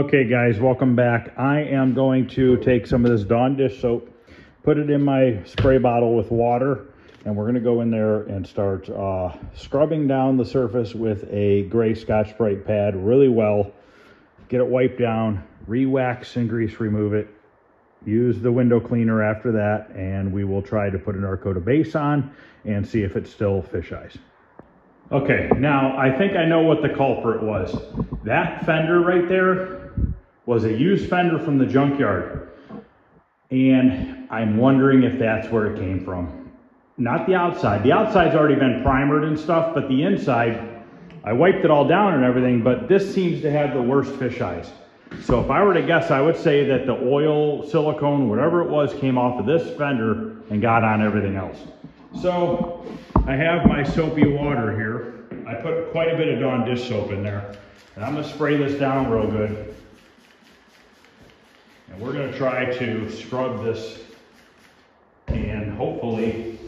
Okay guys, welcome back. I am going to take some of this Dawn dish soap, put it in my spray bottle with water, and we're going to go in there and start scrubbing down the surface with a gray Scotch-Brite pad really well. Get it wiped down, re-wax and grease remove it, use the window cleaner after that, and we will try to put an Arcota base on and see if it's still fish eyes. Okay, now I think I know what the culprit was. That fender right there was a used fender from the junkyard. And I'm wondering if that's where it came from. Not the outside. The outside's already been primered and stuff, but the inside, I wiped it all down and everything, but this seems to have the worst fish eyes. So if I were to guess, I would say that the oil, silicone, whatever it was, came off of this fender and got on everything else. So I have my soapy water here. I put quite a bit of Dawn dish soap in there, and I'm going to spray this down real good. And we're going to try to scrub this and hopefully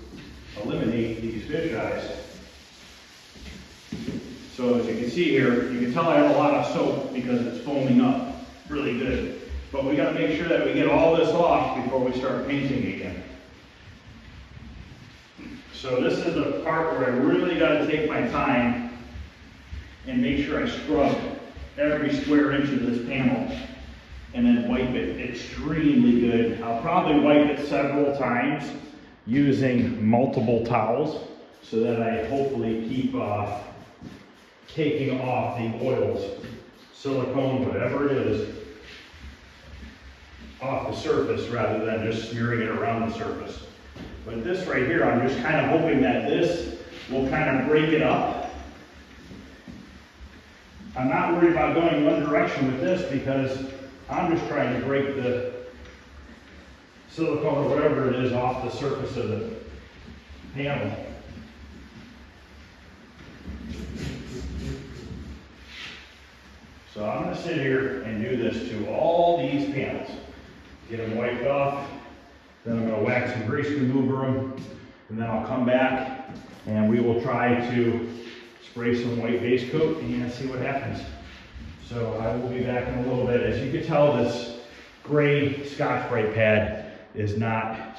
eliminate these fish eyes. So as you can see here, you can tell I have a lot of soap because it's foaming up really good. But we got to make sure that we get all this off before we start painting again. So this is the part where I really got to take my time and make sure I scrub every square inch of this panel and then wipe it extremely good. I'll probably wipe it several times using multiple towels so that I hopefully keep taking off the oils, silicone, whatever it is, off the surface rather than just smearing it around the surface. But this right here, I'm just kind of hoping that this will kind of break it up. I'm not worried about going one direction with this because I'm just trying to break the silicone or whatever it is off the surface of the panel. So I'm going to sit here and do this to all these panels. Get them wiped off. Then I'm going to wax and grease remover them, and then I'll come back and we will try to spray some white base coat and see what happens. So I will be back in a little bit. As you can tell, this gray Scotch-Brite pad is not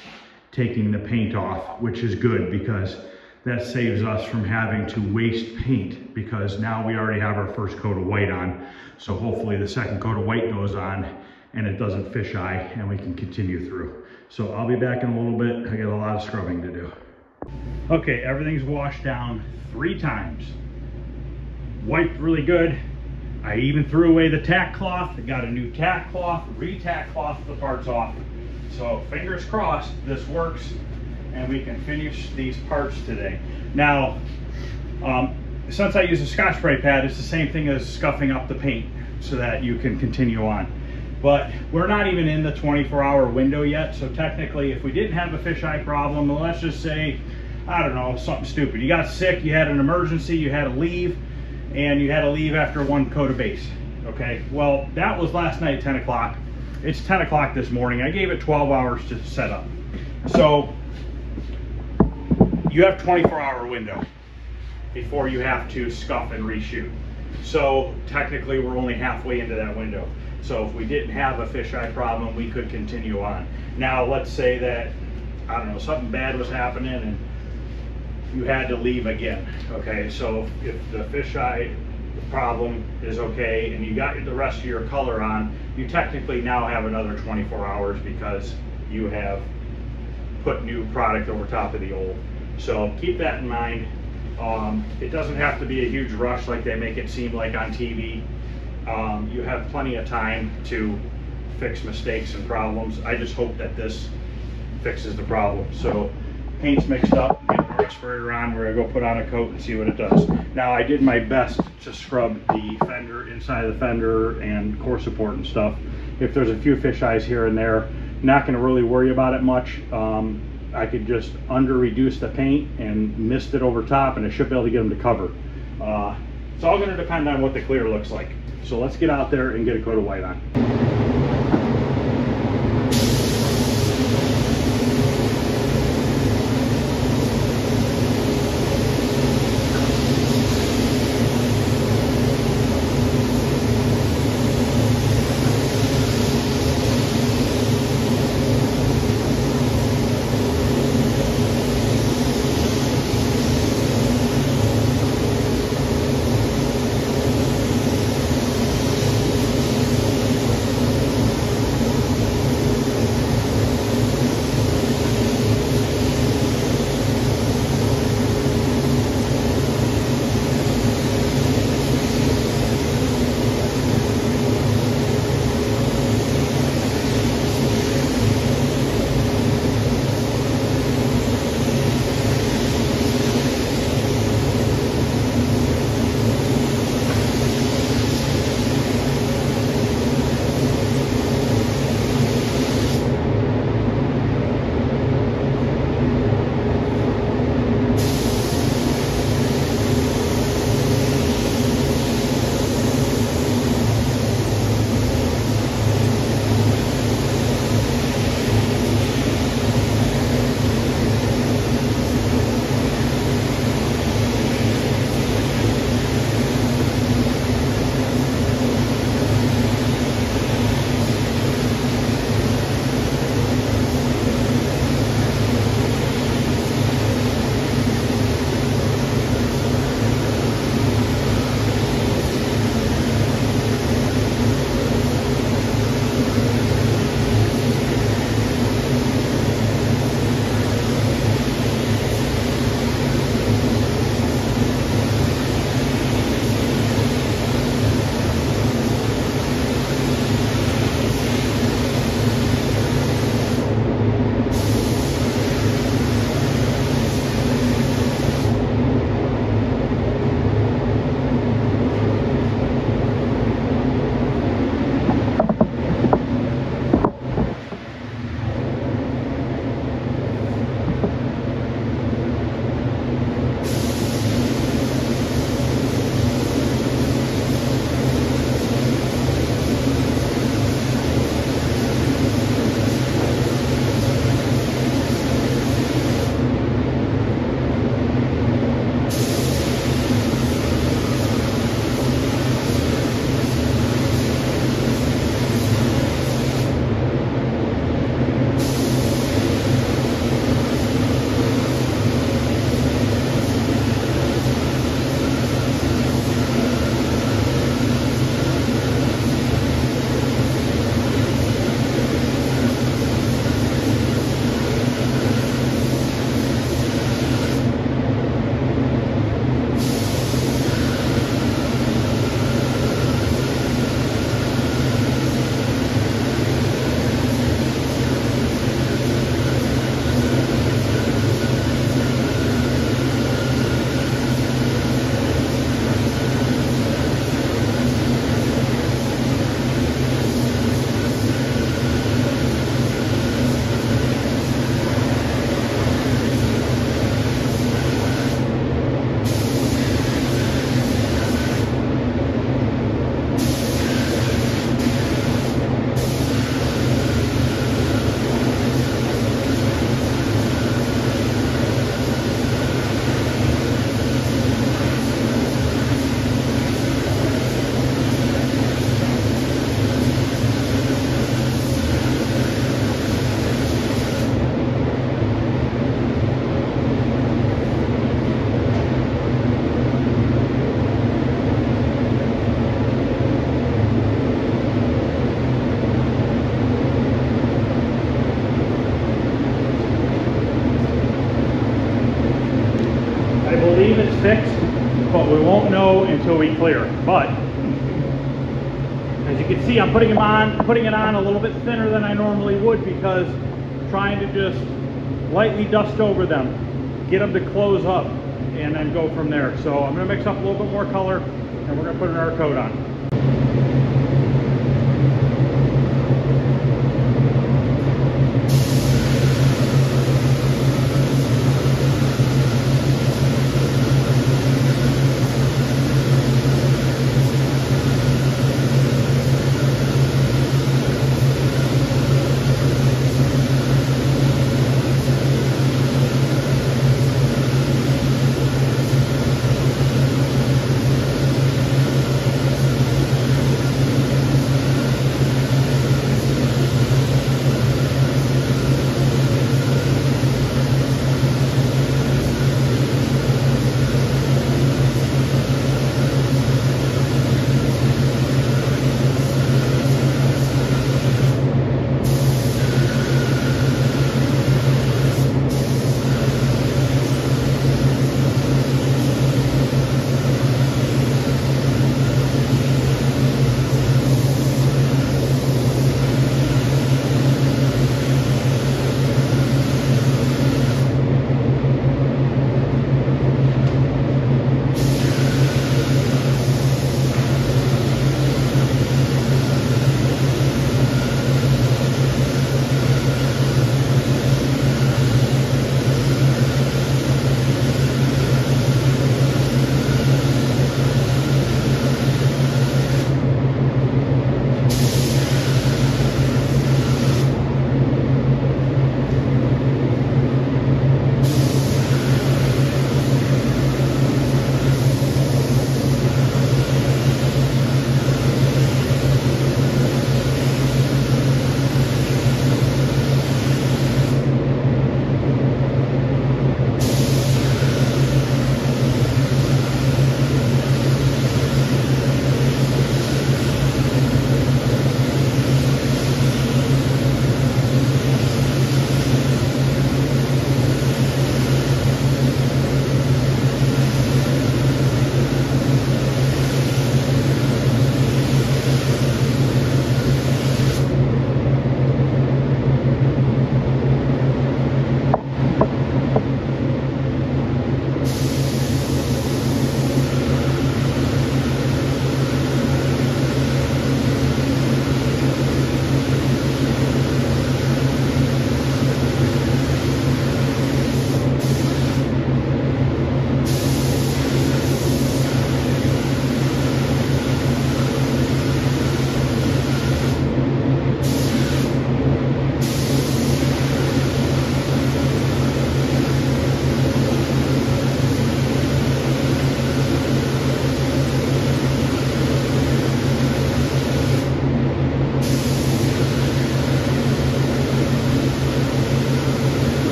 taking the paint off, which is good because that saves us from having to waste paint because now we already have our first coat of white on. So hopefully the second coat of white goes on and it doesn't fish eye and we can continue through. So I'll be back in a little bit. I got a lot of scrubbing to do. Okay, everything's washed down 3 times. Wiped really good. I even threw away the tack cloth. I got a new tack cloth, re-tack cloth the parts off. So fingers crossed this works and we can finish these parts today. Now, since I use a Scotch-Brite pad, it's the same thing as scuffing up the paint so that you can continue on. But we're not even in the 24-hour window yet, so technically if we didn't have a fisheye problem, let's just say, I don't know, something stupid. You got sick, you had an emergency, you had to leave, and you had to leave after 1 coat of base, okay? Well, that was last night at 10 o'clock. It's 10 o'clock this morning. I gave it 12 hours to set up. So you have 24-hour window before you have to scuff and reshoot. So technically we're only halfway into that window. So if we didn't have a fisheye problem, we could continue on. Now let's say that, I don't know, something bad was happening and you had to leave again. Okay, so if the fisheye problem is okay and you got the rest of your color on, you technically now have another 24 hours because you have put new product over top of the old. So keep that in mind. It doesn't have to be a huge rush like they make it seem like on TV. You have plenty of time to fix mistakes and problems. I just hope that this fixes the problem. So paint's mixed up, get the respirator on, we're gonna go put on a coat and see what it does. Now I did my best to scrub the fender, inside of the fender and core support and stuff. If there's a few fish eyes here and there, not gonna really worry about it much. I could just under reduce the paint and mist it over top and I should be able to get them to cover. It's all gonna depend on what the clear looks like. So let's get out there and get a coat of white on. fixed, but we won't know until we clear. But as you can see, I'm putting it on a little bit thinner than I normally would, because I'm trying to just lightly dust over them, get them to close up, and then go from there. So I'm going to mix up a little bit more color, and we're going to put another coat on.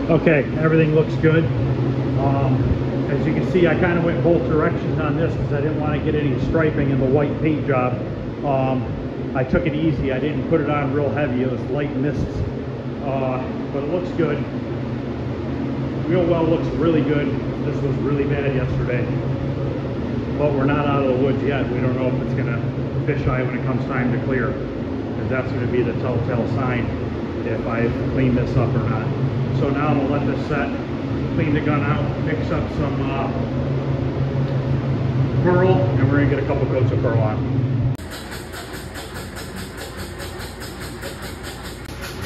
Okay, everything looks good. As you can see, I kind of went both directions on this because I didn't want to get any striping in the white paint job. I took it easy. I didn't put it on real heavy. It was light mists, but it looks good. Wheel well looks really good. This was really bad yesterday, but we're not out of the woods yet. We don't know if it's going to fisheye when it comes time to clear, because that's going to be the telltale sign if I clean this up or not. So now I'm going to let this set, clean the gun out, mix up some pearl, and we're going to get a couple coats of pearl on.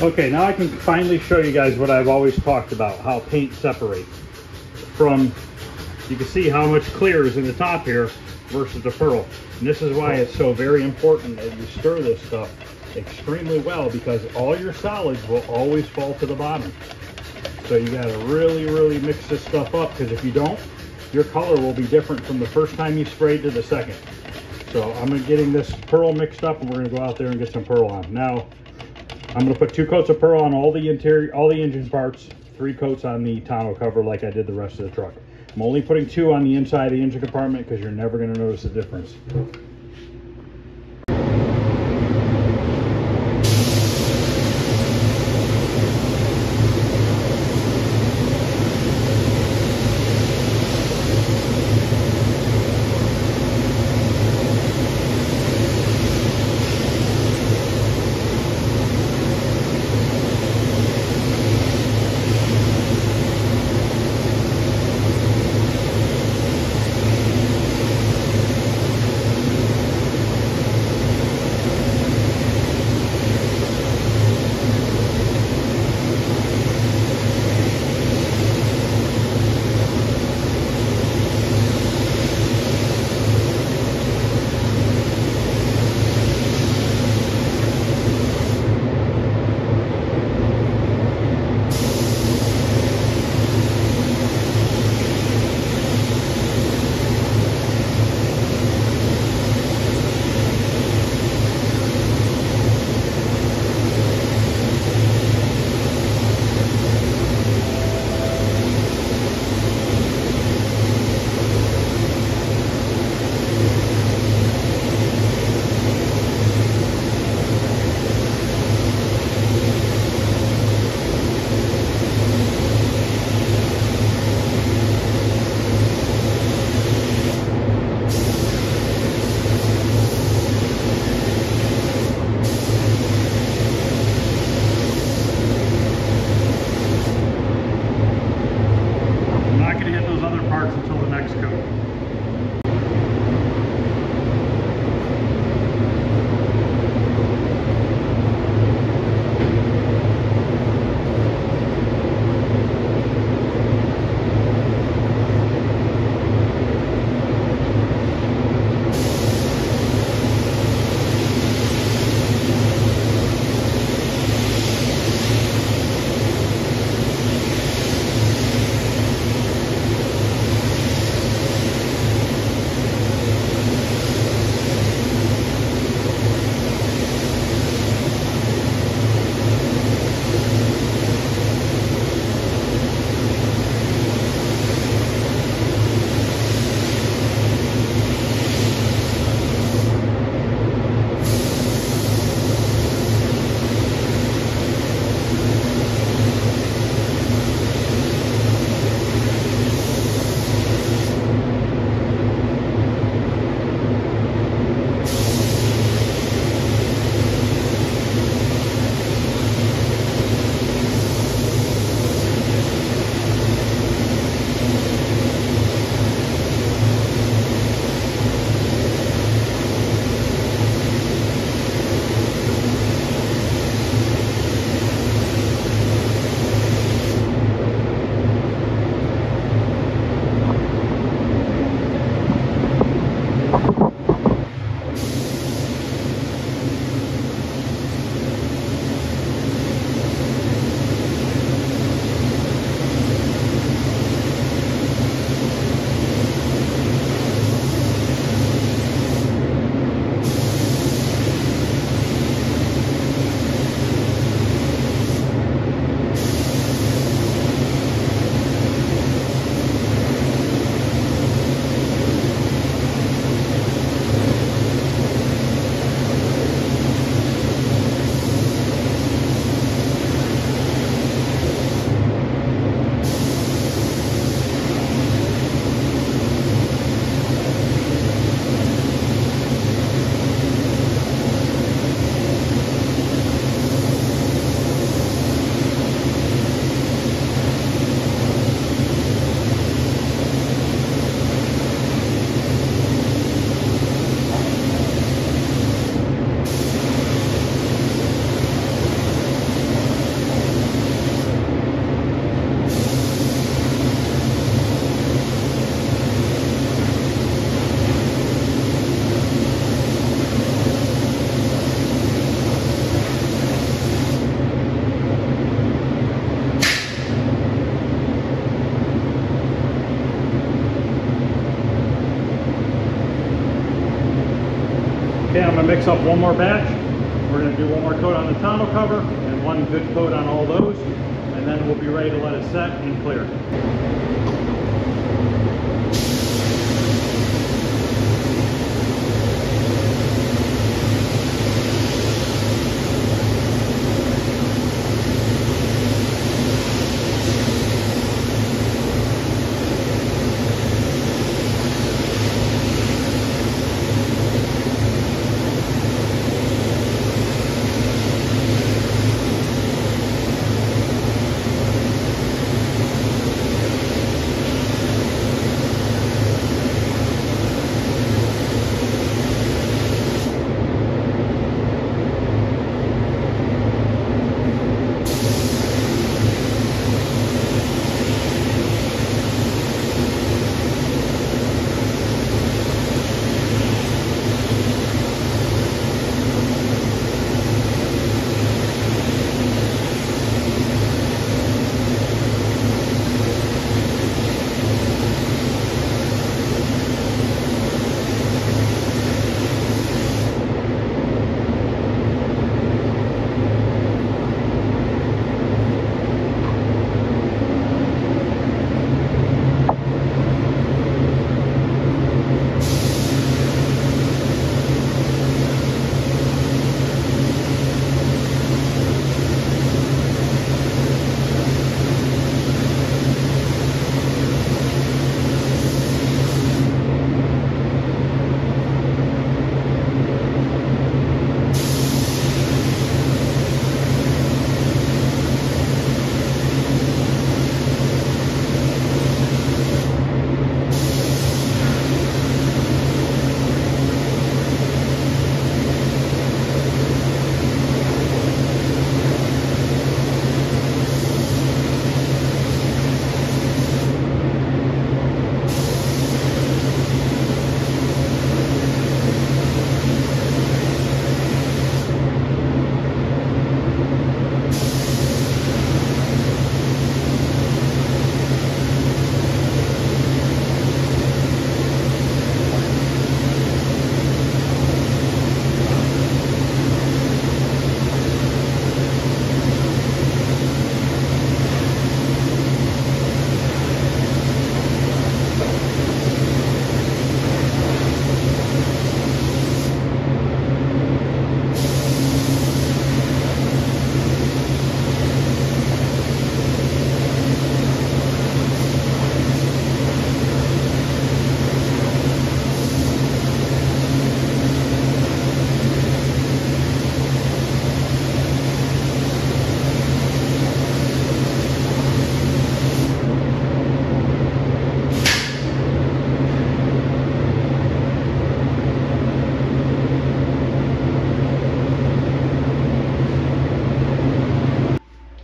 Okay, now I can finally show you guys what I've always talked about, how paint separates. From, you can see how much clear is in the top here versus the pearl. And this is why it's so very important that you stir this stuff extremely well, because all your solids will always fall to the bottom. So you gotta really, really mix this stuff up, because if you don't, your color will be different from the first time you sprayed to the second. So I'm getting this pearl mixed up, and we're gonna go out there and get some pearl on. Now, I'm going to put 2 coats of pearl on all the interior, all the engine parts, 3 coats on the tonneau cover like I did the rest of the truck. I'm only putting 2 on the inside of the engine compartment because you're never going to notice the difference. gonna mix up one more batch. We're gonna do one more coat on the tonneau cover and one good coat on all those, and then we'll be ready to let it set and clear.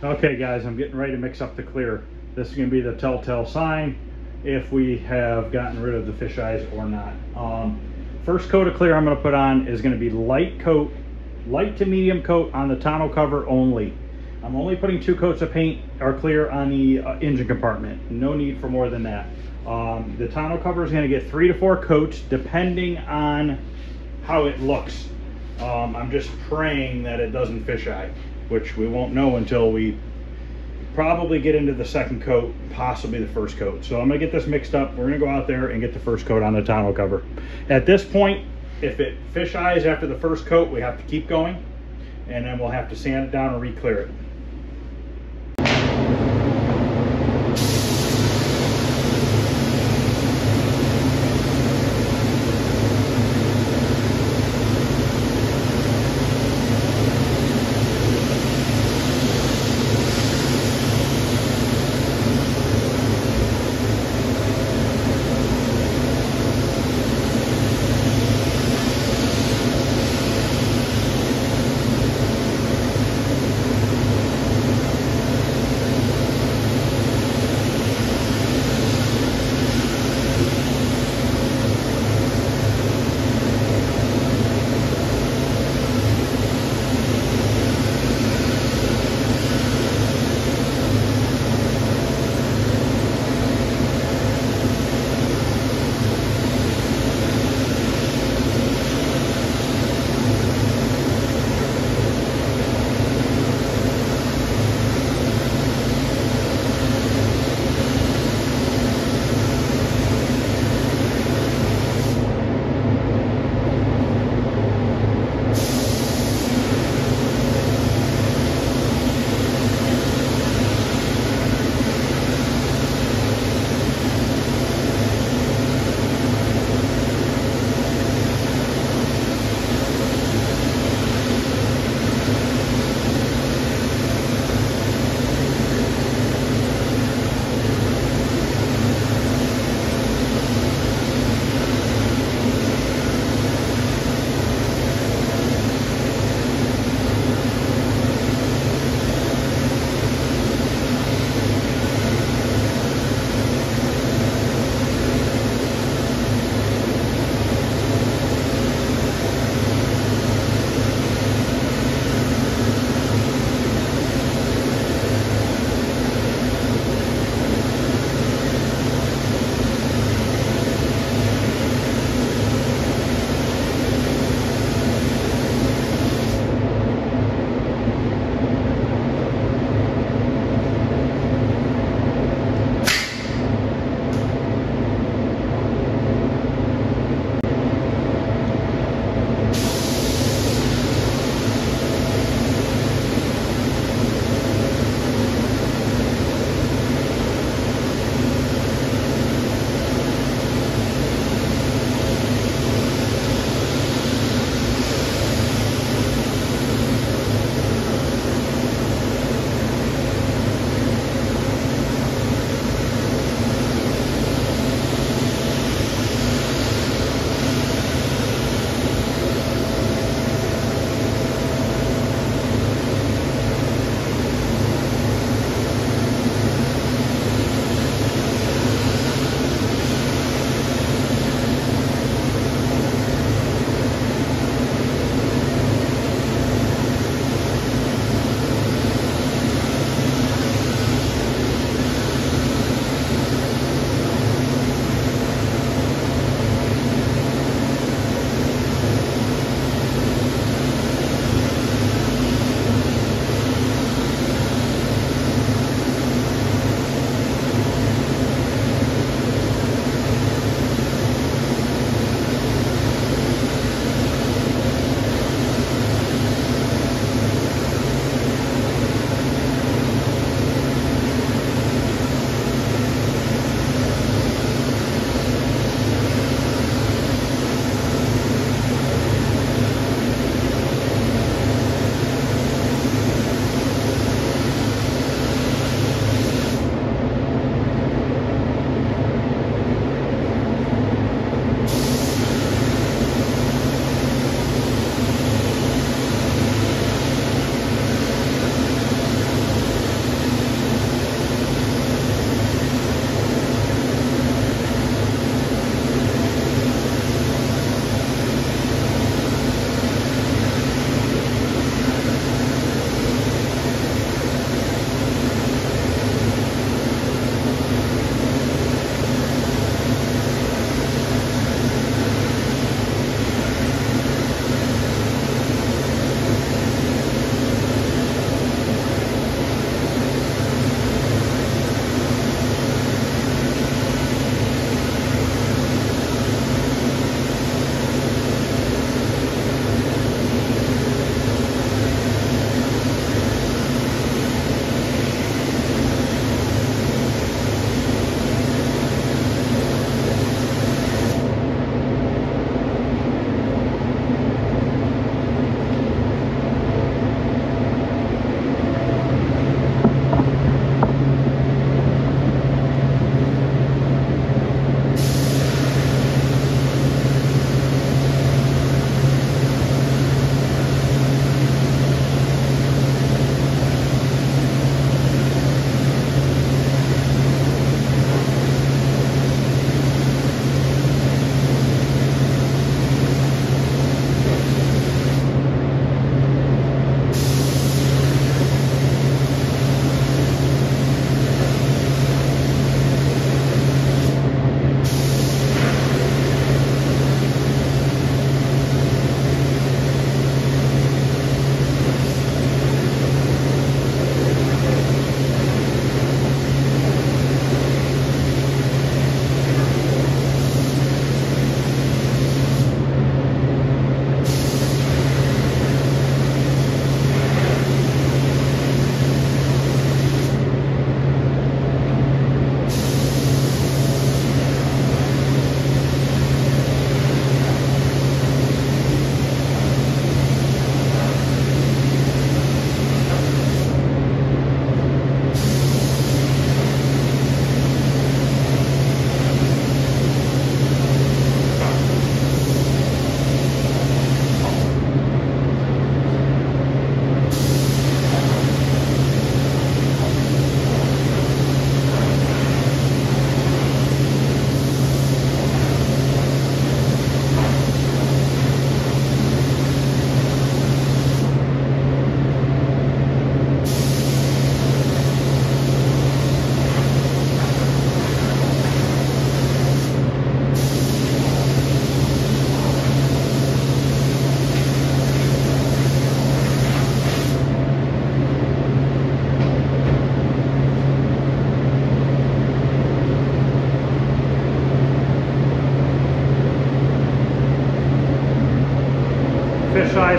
Okay guys, I'm getting ready to mix up the clear. This is going to be the telltale sign if we have gotten rid of the fish eyes or not. First coat of clear I'm going to put on is going to be light to medium coat on the tonneau cover only. I'm only putting 2 coats of paint or clear on the engine compartment. No need for more than that. The tonneau cover is going to get 3 to 4 coats depending on how it looks. I'm just praying that it doesn't fisheye, which we won't know until we probably get into the second coat, possibly the first coat. So I'm gonna get this mixed up. We're gonna go out there and get the first coat on the tonneau cover. At this point, if it fish eyes after the first coat, we have to keep going, and then we'll have to sand it down and re-clear it.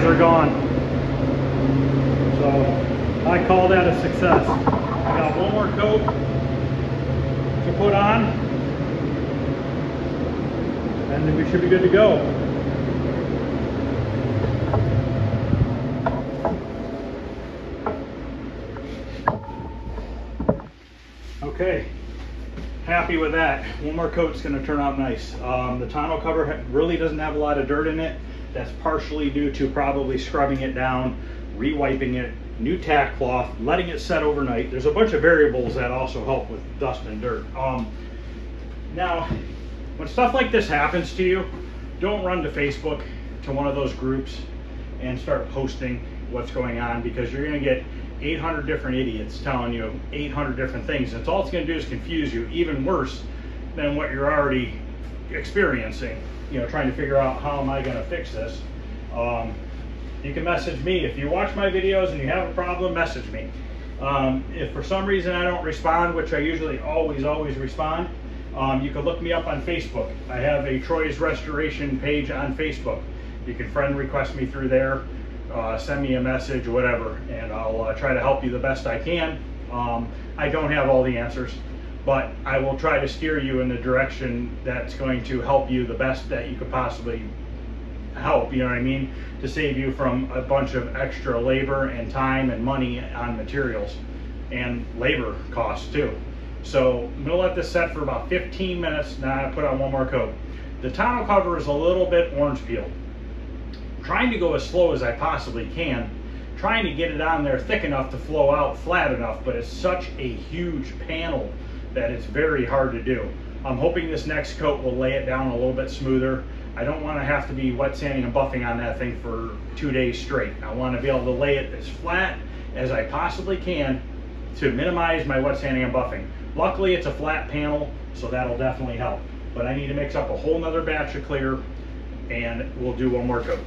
flies are gone. So I call that a success. I got one more coat to put on, and then we should be good to go. Okay, happy with that. One more coat's going to turn out nice. The tonneau cover really doesn't have a lot of dirt in it. That's partially due to probably scrubbing it down, re-wiping it, new tack cloth, letting it set overnight. There's a bunch of variables that also help with dust and dirt. Now, when stuff like this happens to you, don't run to Facebook, to one of those groups, and start posting what's going on, because you're going to get 800 different idiots telling you 800 different things. And all it's going to do is confuse you even worse than what you're already experiencing. You know, trying to figure out, how am I going to fix this? You can message me. If you watch my videos and you have a problem, message me. If for some reason I don't respond, which I usually always respond, you can look me up on Facebook. I have a Troy's Restoration page on Facebook. You can friend request me through there, send me a message, whatever, and I'll try to help you the best I can. I don't have all the answers, but I will try to steer you in the direction that's going to help you the best that you could possibly help, you know what I mean, to save you from a bunch of extra labor and time and money on materials and labor costs too. So I'm gonna let this set for about 15 minutes. Now I put on one more coat. The tonneau cover is a little bit orange peeled. I'm trying to go as slow as I possibly can, trying to get it on there thick enough to flow out flat enough, but it's such a huge panel that it's very hard to do. I'm hoping this next coat will lay it down a little bit smoother. I don't want to have to be wet sanding and buffing on that thing for 2 days straight. I want to be able to lay it as flat as I possibly can to minimize my wet sanding and buffing. Luckily it's a flat panel, so that'll definitely help. But I need to mix up a whole nother batch of clear, and we'll do one more coat.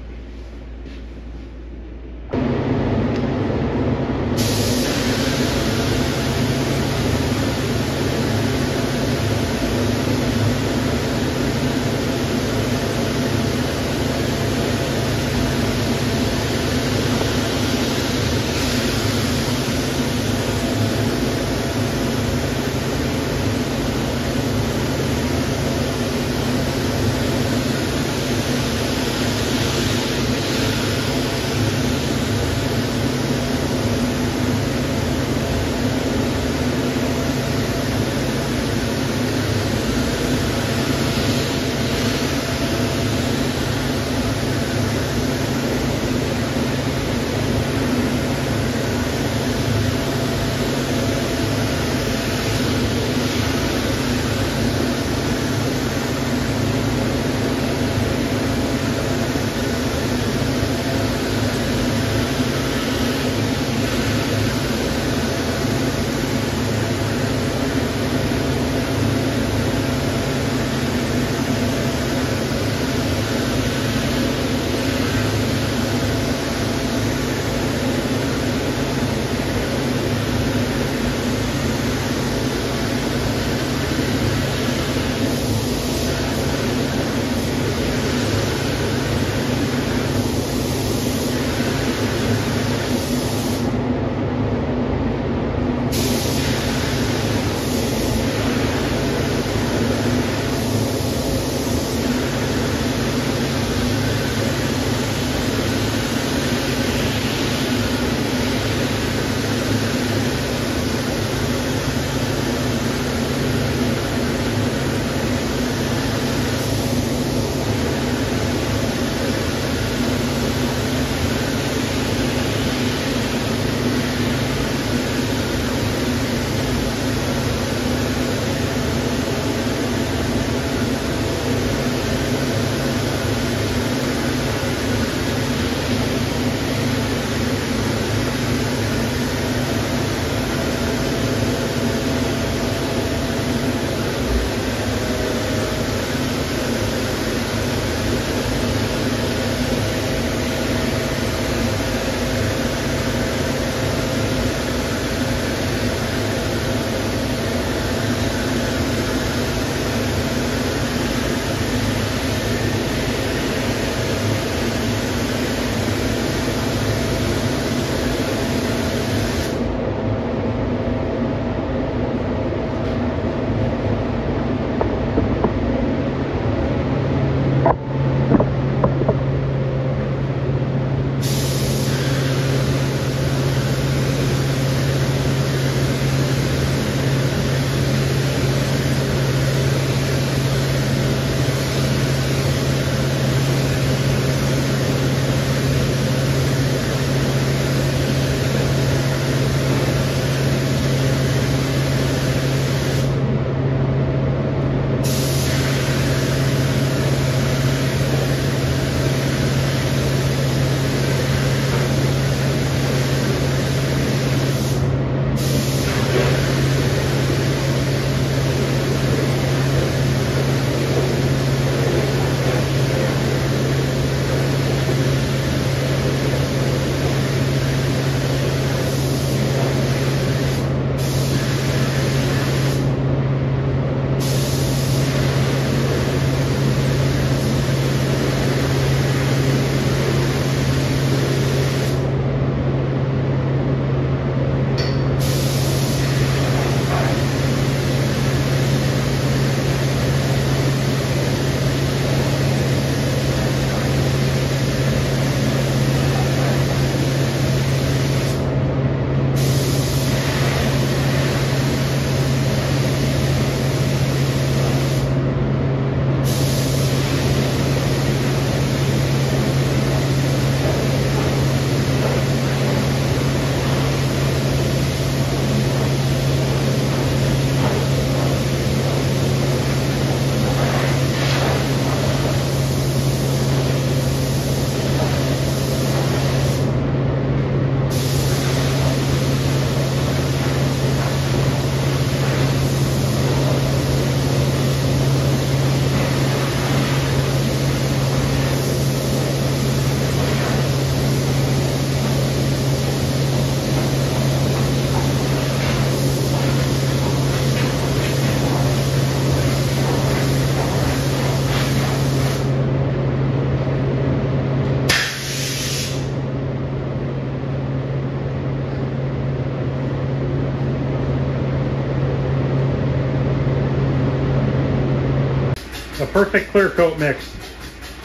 A perfect clear coat mix.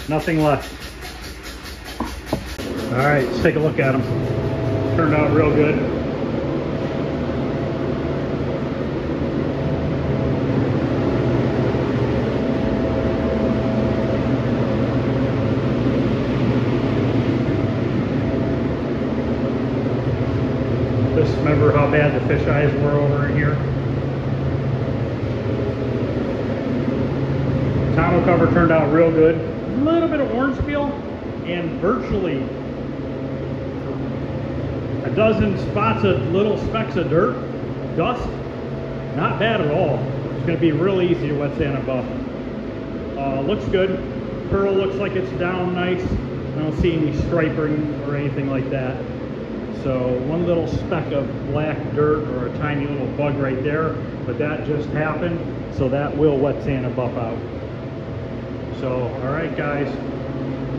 Nothing left. All right, let's take a look at them. Turned out real good. Just remember how bad the fish eyes were over in here. Tonneau cover turned out real good. A little bit of orange peel and virtually a dozen spots of little specks of dirt, dust. Not bad at all. It's going to be real easy to wet sand above. Looks good. Pearl looks like it's down nice. I don't see any striping or anything like that. So one little speck of black dirt or a tiny little bug right there, but that just happened, so that will wet sand a buff out. So, all right guys,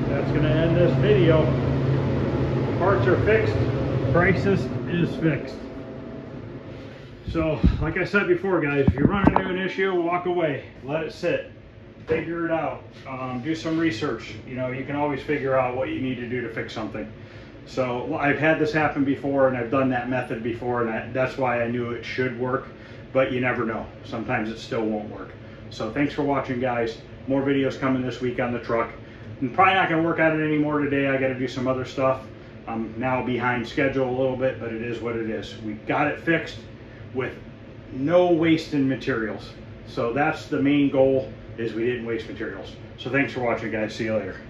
that's gonna end this video. Parts are fixed, prices is fixed. So, like I said before guys, if you run into an issue, walk away, let it sit, figure it out, do some research. You know, you can always figure out what you need to do to fix something. So I've had this happen before and I've done that method before, and that's why I knew it should work, but you never know. Sometimes it still won't work. So thanks for watching guys. More videos coming this week on the truck. I'm probably not gonna work on it anymore today. I gotta do some other stuff. I'm now behind schedule a little bit, but it is what it is. We got it fixed with no waste in materials. So that's the main goal, is we didn't waste materials. So thanks for watching guys. See you later.